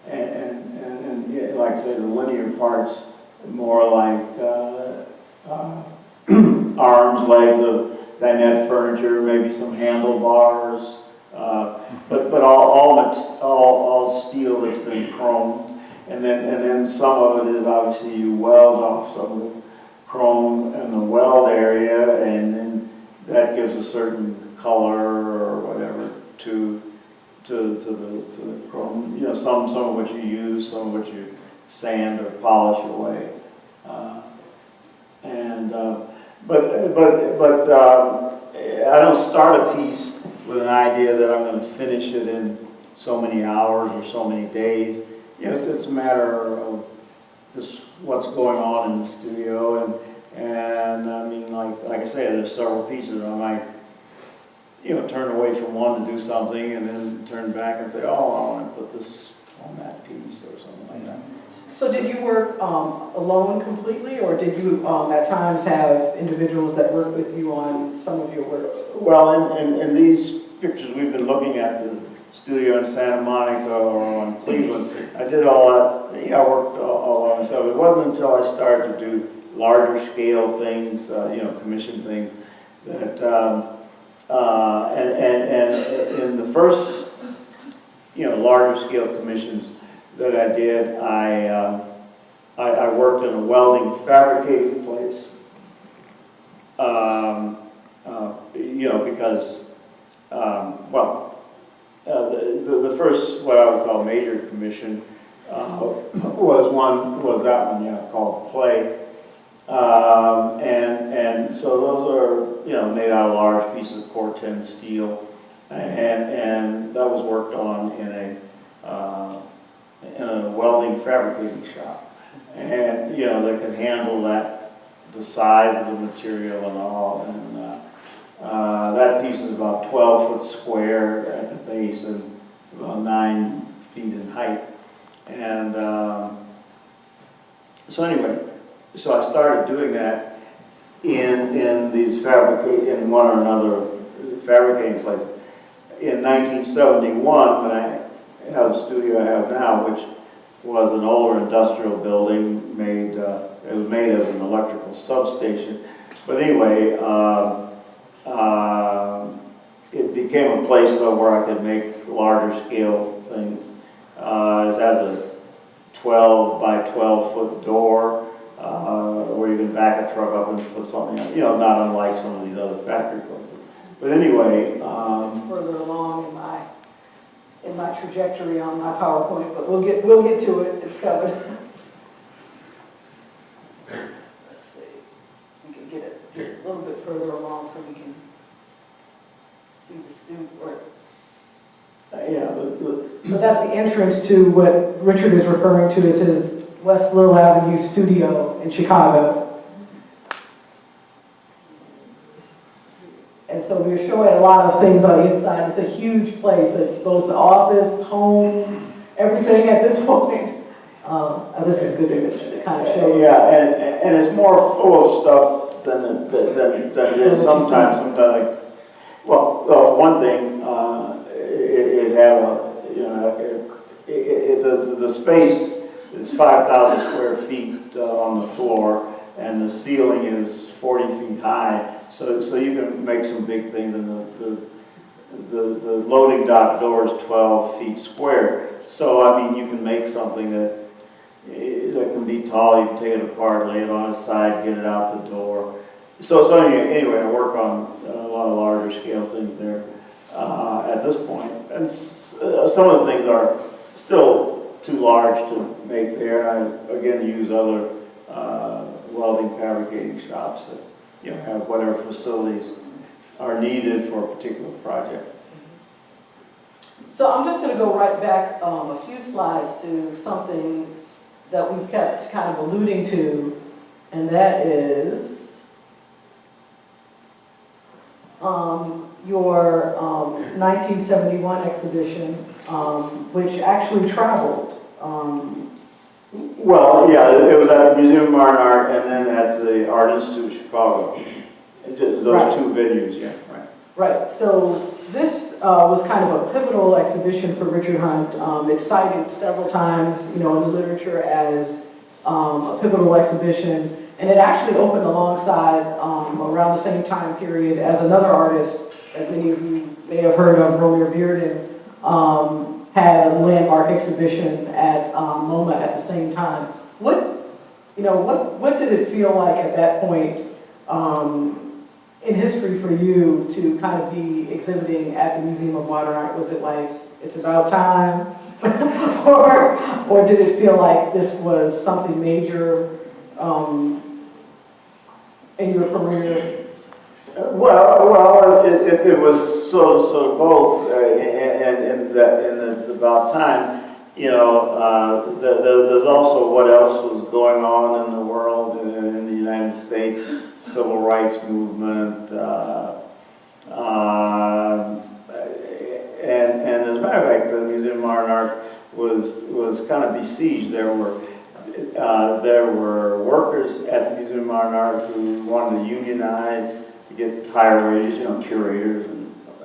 And yeah, like I said, the linear parts more like arms, legs of dinette furniture, maybe some handlebars, but all steel that's been chromed. And then some of it is obviously you weld off some of the chrome in the weld area, and then that gives a certain color or whatever to the chrome. You know, some of which you use, some of which you sand or polish away. But I don't start a piece with an idea that I'm going to finish it in so many hours or so many days. You know, it's a matter of this, what's going on in the studio, and I mean, like I say, there's several pieces. I might, you know, turn away from one to do something, and then turn back and say, oh, I want to put this on that piece or something like that. So did you work alone completely, or did you at times have individuals that worked with you on some of your works? Well, in these pictures we've been looking at, the studio in Santa Monica or in Cleveland, I did all that. Yeah, I worked all on myself. It wasn't until I started to do larger scale things, you know, commission things, that and in the first, you know, larger scale commissions that I did, I worked in a welding fabricating place. You know, because the first, what I would call major commission, was that one, yeah, called Play. And so those are, you know, made out of large pieces of Corten steel, and that was worked on in a welding fabricating shop, and you know, they could handle the size of the material and all, and that piece is about 12 foot square at the base and about 9 feet in height, and so anyway, so I started doing that in these in one or another fabricating place. In 1971, when I have the studio I have now, which was an older industrial building made, it was made as an electrical substation. But anyway, it became a place though where I could make larger scale things. It has a 12 by 12 foot door, where you can back a truck up and put something on, you know, not unlike some of these other factory places. But anyway, It's further along in my trajectory on my PowerPoint, but we'll get to it. It's coming. Let's see. We can get it a little bit further along so we can see the student work. yeah, So that's the entrance to what Richard is referring to as his West Little Avenue studio in Chicago. And so we're showing a lot of things on the inside. It's a huge place. It's both the office, home, everything at this point. This is a good image to kind of show. yeah, and it's more full of stuff than it is sometimes. Sometimes, like, well, for one thing, it had a, you know, the space is 5,000 square feet on the floor, and the ceiling is 40 feet high. So you can make some big things, and the loading dock door is 12 feet square. So I mean, you can make something that can be tall. You can take it apart, lay it on its side, get it out the door. So anyway, I work on a lot of larger scale things there at this point, and some of the things are still too large to make there. And I again use other welding fabricating shops that, you know, have whatever facilities are needed for a particular project. So I'm just gonna go right back a few slides to something that we've kept kind of alluding to, and that is your 1971 exhibition, which actually traveled. Well, yeah, it was at the Museum of Modern Art and then at the Art Institute of Chicago. Those Right. two venues, yeah, right. Right, so this was kind of a pivotal exhibition for Richard Hunt. It's cited several times, in the literature as a pivotal exhibition. And it actually opened alongside, around the same time period, as another artist that many of you may have heard of, Romare Bearden, had a landmark exhibition at MoMA at the same time. What did it feel like at that point in history for you to kind of be exhibiting at the Museum of Modern Art? Was it like, it's about time? or did it feel like this was something major in your career? Well, it was sort of both, and it's about time. There's also what else was going on in the world, in the United States, civil rights movement, and as a matter of fact, the Museum of Modern Art was kind of besieged. There were workers at the Museum of Modern Art who wanted to unionize to get higher wages, curators and all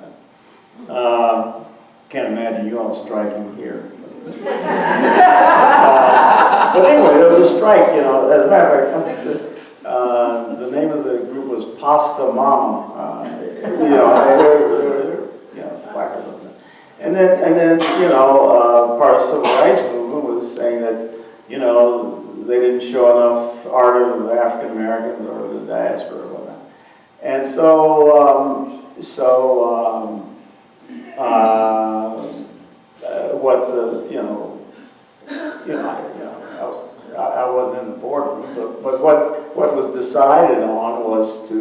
that. Can't imagine you all striking here. But anyway, there was a strike, as a matter of fact, I think that the name of the group was Pasta Mama. Placards on that. And then, part of the civil rights movement was saying that, they didn't show enough art of African Americans or the diaspora or whatnot. And I wasn't in the boardroom, but what was decided on was to,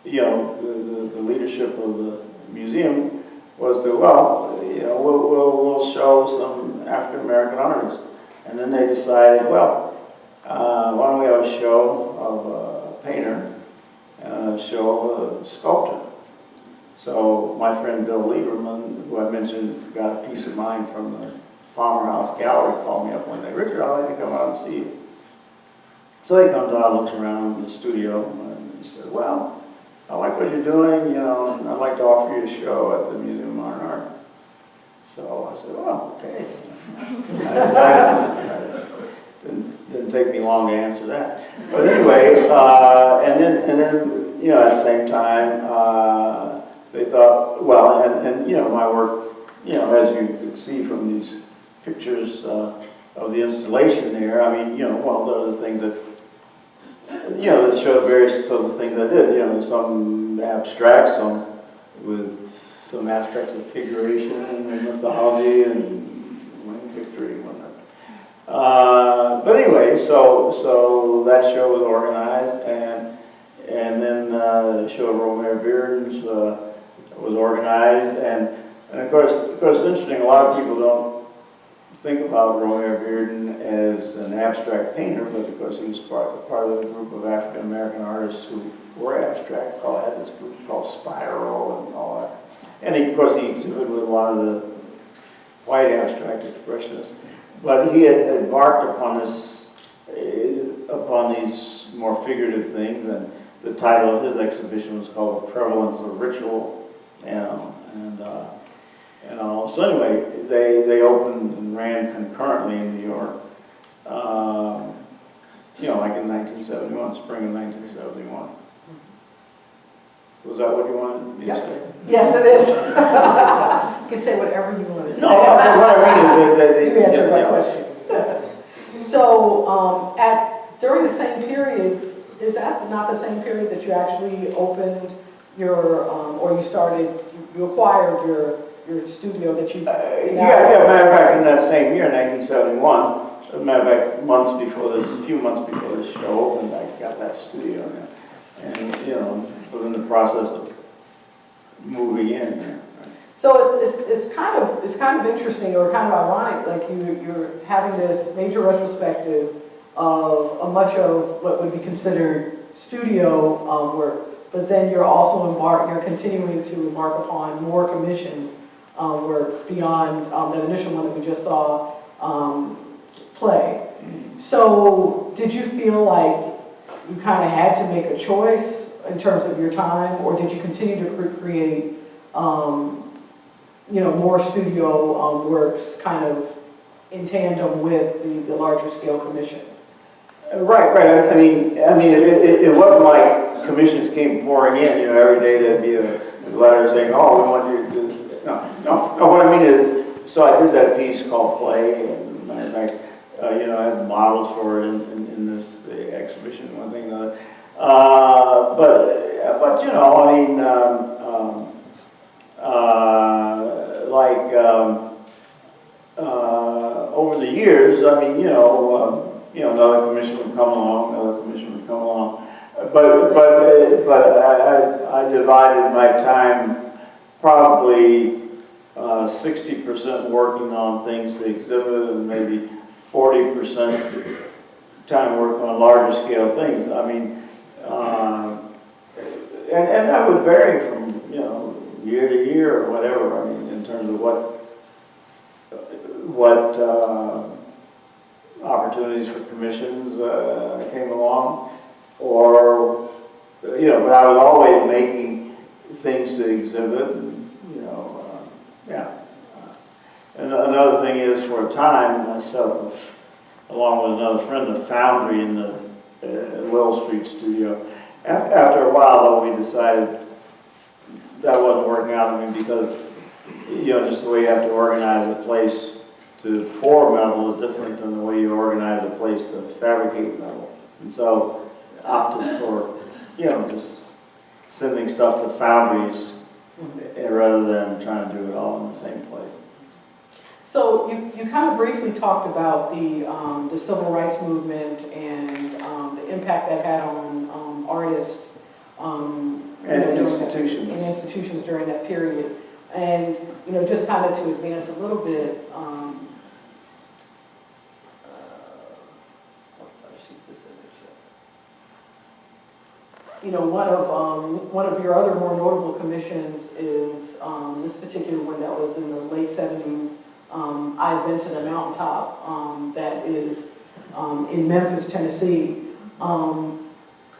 the leadership of the museum was to, we'll show some African American artists. And then they decided, why don't we have a show of a painter and a show of a sculptor? So my friend Bill Lieberman, who I mentioned got a piece of mine from the Palmer House Gallery, called me up one day, Richard, I'd like to come out and see you. So he comes out, looks around the studio, and he said, well, I like what you're doing, and I'd like to offer you a show at the Museum of Modern Art. So I said, well, okay. Didn't take me long to answer that. But anyway, and then at the same time, they thought, my work, as you can see from these pictures of the installation there, those are things that, that show various sorts of things I did, some abstract, some with some aspects of figuration and mythology and victory and whatnot. But anyway, so that show was organized, and then the show of Romare Bearden's was organized, and of course it's interesting. A lot of people don't think about Romare Bearden as an abstract painter, but of course he was part of the group of African American artists who were abstract. Had this group called Spiral and all that. And of course he exhibited with a lot of the white abstract expressionists. But he had embarked upon these more figurative things, and the title of his exhibition was called The Prevalence of Ritual. So anyway, they opened and ran concurrently in New York. Like in 1971, spring of 1971. Was that what you wanted me to say? Yes, it is. You can say whatever you want to say. No, what I mean is you answered my question. So, during the same period, is that not the same period that you actually opened your, or you acquired your studio that you? Matter of fact, in that same year, 1971. As a matter of fact, a few months before the show opened, I got that studio, and was in the process of moving in. So it's kind of interesting or kind of ironic, like you're having this major retrospective of much of what would be considered studio work, but then you're continuing to embark upon more commissioned works beyond that initial one that we just saw play. So did you feel like you kind of had to make a choice in terms of your time, or did you continue to create more studio works kind of in tandem with the larger scale commissions? Right. I mean, it wasn't like commissions came pouring in. Every day there'd be a letter saying, "Oh, we want you to do this." No. What I mean is, so I did that piece called Play, and I had models for it in this exhibition, one thing or another. But over the years, another commission would come along, but I divided my time probably 60% working on things to exhibit and maybe 40% time working on larger scale things. And that would vary from year to year or whatever. In terms of what opportunities for commissions came along, or but I was always making things to exhibit, and yeah. And another thing is, for a time, I set up, along with another friend, a foundry in the Will Street studio. After a while, though, we decided that wasn't working out because just the way you have to organize a place to pour metal is different than the way you organize a place to fabricate metal. And so opted for, just sending stuff to foundries rather than trying to do it all in the same place. So you kind of briefly talked about the civil rights movement and the impact that had on artists and institutions during that period. And just kind of to advance a little bit, one of your other more notable commissions is this particular one that was in the late 70s. I've been to the mountaintop that is in Memphis, Tennessee.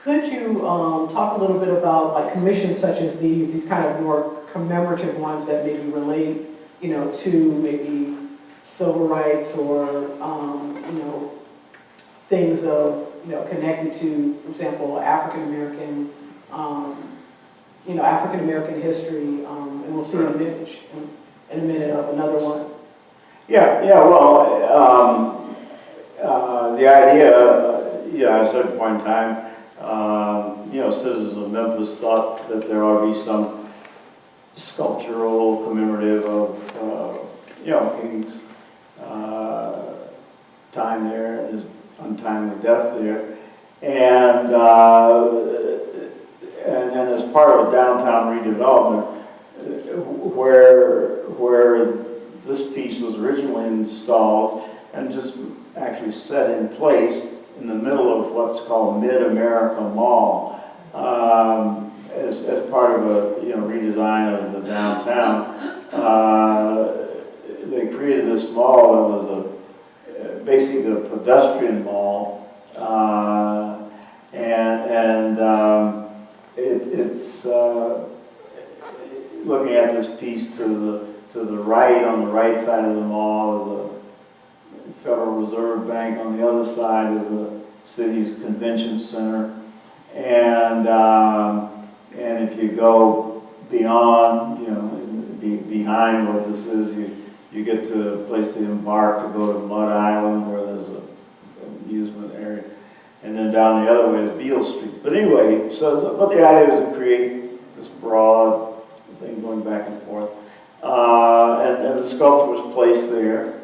Could you talk a little bit about like commissions such as these kind of more commemorative ones that maybe relate, to maybe civil rights or things of connected to, for example, African American history, and we'll see an image in a minute of another one. Well, the idea, at a certain point in time, citizens of Memphis thought that there ought to be some sculptural commemorative of, King's time there, his untimely death there. And then as part of downtown redevelopment, where this piece was originally installed and just actually set in place in the middle of what's called Mid-America Mall, as part of a redesign of the downtown. They created this mall that was basically a pedestrian mall, it's looking at this piece to the right, on the right side of the mall, the Federal Reserve Bank. On the other side is the city's convention center, and if you go beyond, behind what this is, you get to a place to embark, to go to Mud Island, where there's an amusement area, and then down the other way is Beale Street. But anyway, but the idea was to create this broad thing going back and forth, and the sculpture was placed there.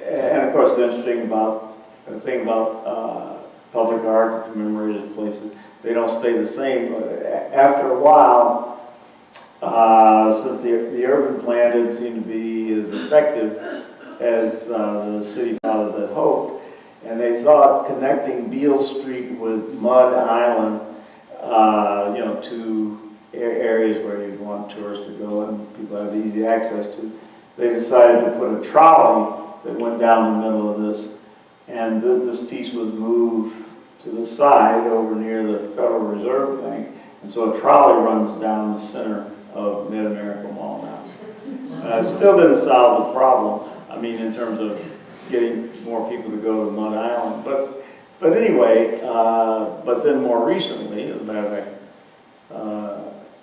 And of course, the interesting thing about public art, commemorated places, they don't stay the same. After a while, Since the urban plan didn't seem to be as effective as the city fathers had hoped, and they thought connecting Beale Street with Mud Island, to areas where you'd want tourists to go and people have easy access to, they decided to put a trolley that went down the middle of this, and this piece was moved to the side over near the Federal Reserve Bank, and so a trolley runs down the center of Mid-America Mall now. It still didn't solve the problem, I mean, in terms of getting more people to go to Mud Island, but anyway, but then more recently, as a matter of fact,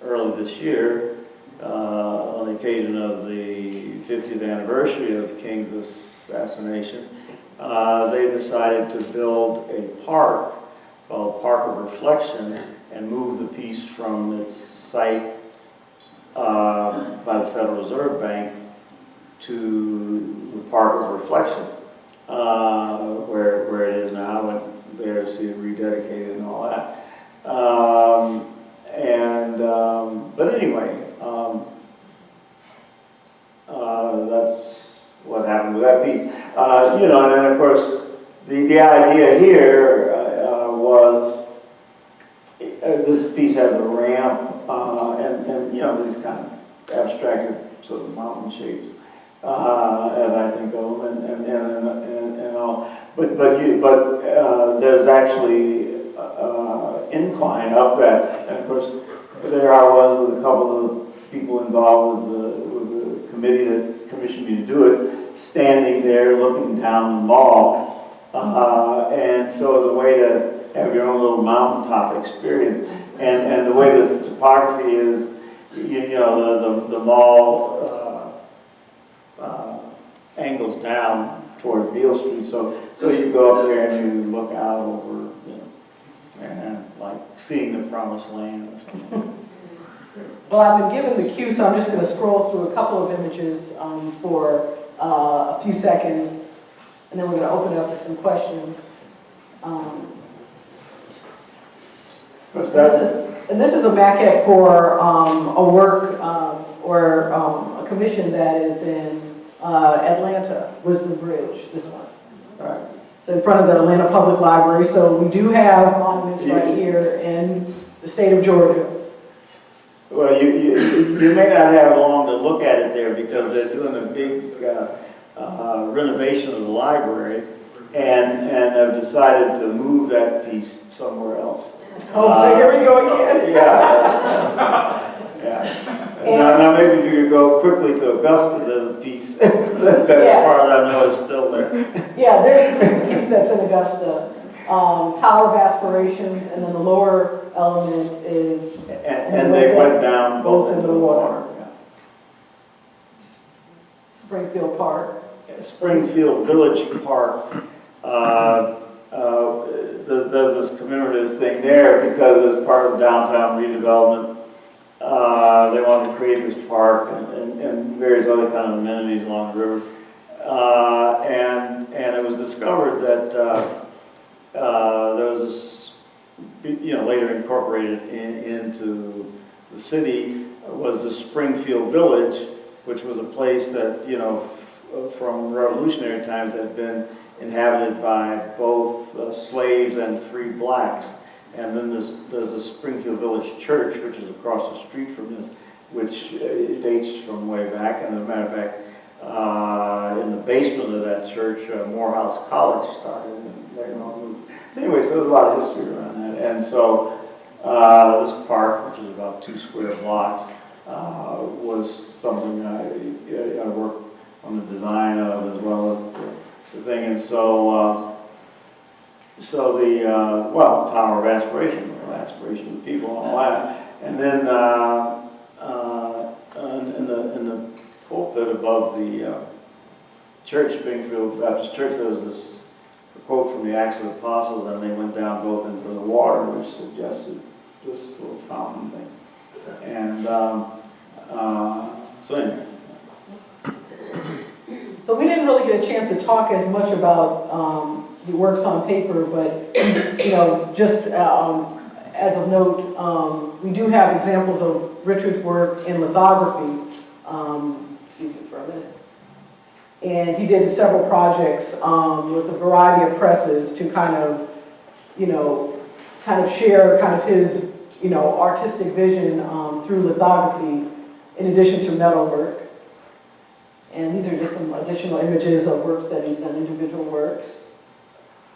early this year, on the occasion of the 50th anniversary of King's assassination, they decided to build a park called Park of Reflection and move the piece from its site by the Federal Reserve Bank to the Park of Reflection, where it is now, and there to see it rededicated and all that. But anyway, that's what happened with that piece. And then of course, the idea here was this piece had the ramp and these kind of abstracted sort of mountain shapes, as I think of them, and all. But there's actually incline up that, and of course there I was with a couple of people involved with the committee that commissioned me to do it, standing there looking down the mall, and so the way to have your own little mountaintop experience, and the way the topography is, the mall angles down toward Beale Street, so you go up there and you look out over, and like seeing the promised land or something. Well, I've been given the cue, so I'm just going to scroll through a couple of images for a few seconds, and then we're going to open it up to some questions. This is a maquette for a work or a commission that is in Atlanta, Wisdom Bridge, this one. Right. It's in front of the Atlanta Public Library, so we do have monuments right here in the state of Georgia. Well, you may not have long to look at it there because they're doing a big renovation of the library and have decided to move that piece somewhere else. Oh, here we go again. Yeah. Now maybe if you could go quickly to Augusta, there's a piece that as far as I know is still there. Yeah, there's a piece that's in Augusta. Tower of Aspirations, and then the lower element is... And they went down both into the water. Yeah. Springfield Park. Springfield Village Park. There's this commemorative thing there because as part of downtown redevelopment, they wanted to create this park and various other kind of amenities along the river. And it was discovered that there was this, later incorporated into the city was the Springfield Village, which was a place that, from revolutionary times had been inhabited by both slaves and free blacks. And then there's the Springfield Village Church, which is across the street from this, which dates from way back. And as a matter of fact, in the basement of that church, Morehouse College started, and later on moved. Anyway, so there's a lot of history around that. And so this park, which is about 2 square blocks, was something I worked on the design of as well as the thing. And so Tower of Aspiration, aspiration of people and all that. And then in the pulpit above the church, Springfield Baptist Church, there was this quote from the Acts of the Apostles, and they went down both into the water, which suggested this little fountain thing. And so anyway. So we didn't really get a chance to talk as much about the works on paper, but just as as of note, we do have examples of Richard's work in lithography. Excuse me for a minute. And he did several projects with a variety of presses to kind of share kind of his, artistic vision through lithography in addition to metalwork. And these are just some additional images of works that he's done, individual works.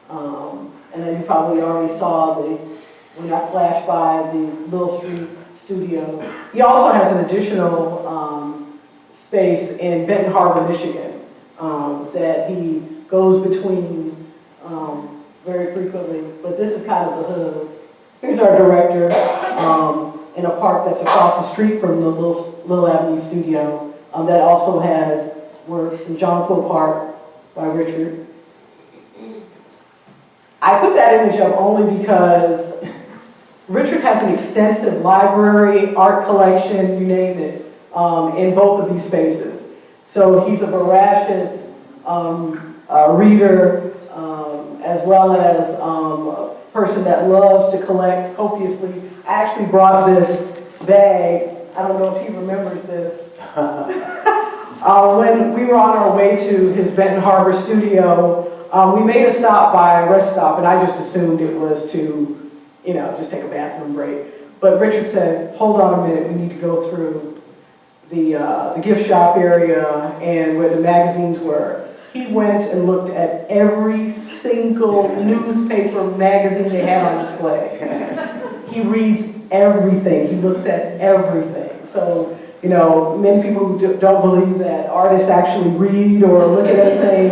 And then you probably already saw when I flashed by the Little Street studio. He also has an additional space in Benton Harbor, Michigan, that he goes between very frequently. But this is kind of the hood. Here's our director in a park that's across the street from the Little Avenue studio that also has works in John Poe Park by Richard. I put that image up only because Richard has an extensive library, art collection, you name it, in both of these spaces. So he's a voracious reader, as well as a person that loves to collect copiously. I actually brought this bag. I don't know if he remembers this. When we were on our way to his Benton Harbor studio, we made a stop by a rest stop, and I just assumed it was to, just take a bathroom break. But Richard said, hold on a minute, we need to go through the gift shop area and where the magazines were. He went and looked at every single newspaper magazine they had on display. He reads everything, he looks at everything. So, many people who don't believe that artists actually read or look at anything,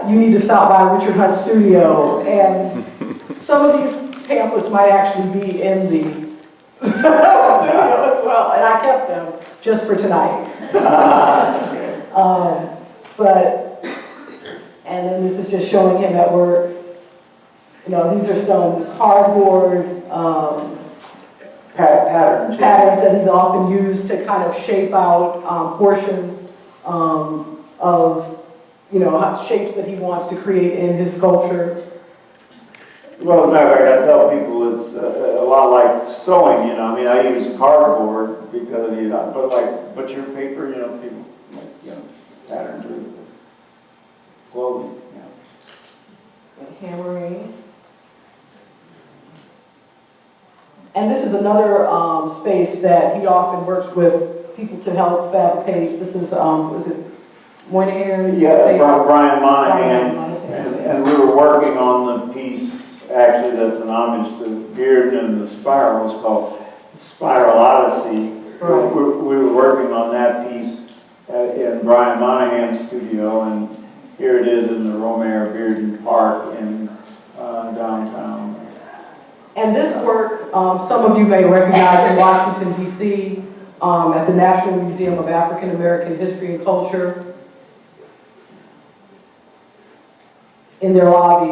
you need to stop by Richard Hunt's studio. And some of these pamphlets might actually be in the studio as well, and I kept them just for tonight. And then this is just showing him at work. These are some cardboard patterns that he's often used to kind of shape out portions of, shapes that he wants to create in his sculpture. Well, as a matter of fact, I tell people it's a lot like sewing, I use cardboard because of, but like butcher paper, people like, patterns with clothing, And hammering. And this is another space that he often works with people to help fabricate. This is, was it Moynihan's yeah, space? Brian Monahan, and we were working on the piece, actually that's an homage to Bearden and the Spiral. It's called Spiral Odyssey. Right. We were working on that piece in Brian Monahan's studio, and here it is in the Romare Bearden Park in downtown. And this work, some of you may recognize in Washington, D.C., at the National Museum of African American History and Culture, in their lobby,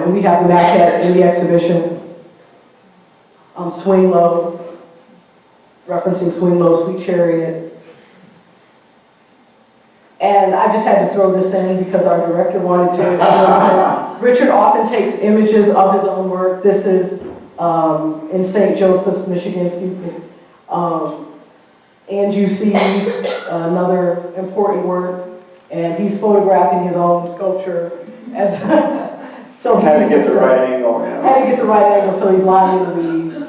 and we have the maquette in the exhibition. Swing Low, referencing Swing Low, Sweet Chariot. And I just had to throw this in because our director wanted to. Richard often takes images of his own work. This is in St. Joseph, Michigan, excuse me. And you see another important work, and he's photographing his own sculpture as so Had to get the right angle. Had to get the right angle, so he's lying in the weeds.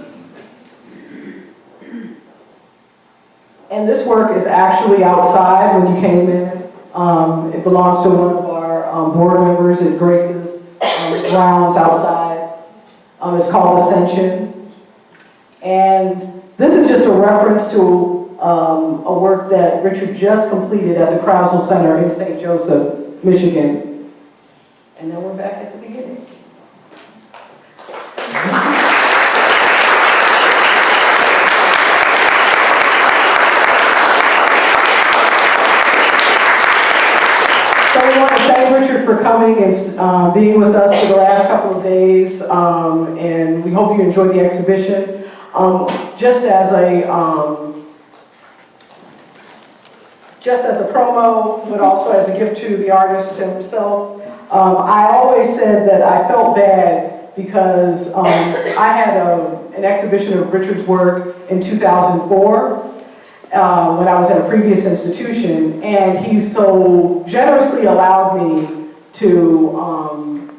And this work is actually outside when you came in. It belongs to one of our board members. It graces the grounds outside. It's called Ascension. And this is just a reference to a work that Richard just completed at the Kraussel Center in St. Joseph, Michigan. And then we're back at the beginning. So we want to thank Richard for coming and being with us for the last couple of days, and we hope you enjoyed the exhibition. Just as a promo, but also as a gift to the artist himself, I always said that I felt bad because I had an exhibition of Richard's work in 2004 when I was at a previous institution, and he so generously allowed me to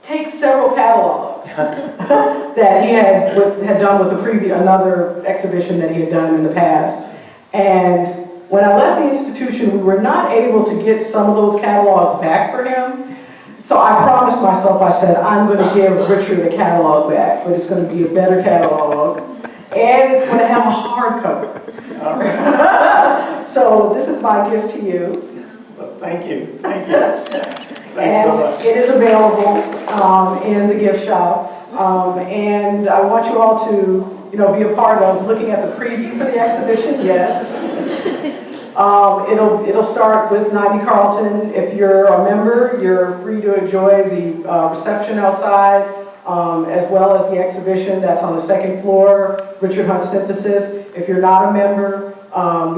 take several catalogs that he had done with another exhibition that he had done in the past. And when I left the institution, we were not able to get some of those catalogs back for him. So I promised myself, I said, I'm going to give Richard the catalog back, but it's going to be a better catalog, and it's going to have a hardcover. All right. So this is my gift to you. Well, thank you. Thank you. Thanks so much. It is available in the gift shop. And I want you all to, be a part of looking at the preview for the exhibition, yes. It'll start with 90 Carlton. If you're a member, you're free to enjoy the reception outside, as well as the exhibition that's on the second floor, Richard Hunt Synthesis. If you're not a member,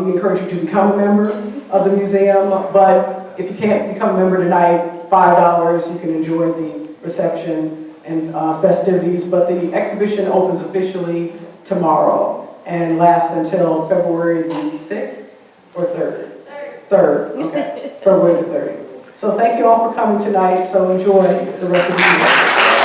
we encourage you to become a member of the museum. But if you can't become a member tonight, $5, you can enjoy the reception and festivities. But the exhibition opens officially tomorrow and lasts until February the 6th. Or 3rd? 3rd, okay. February the 3rd. So thank you all for coming tonight. So enjoy the rest of the evening.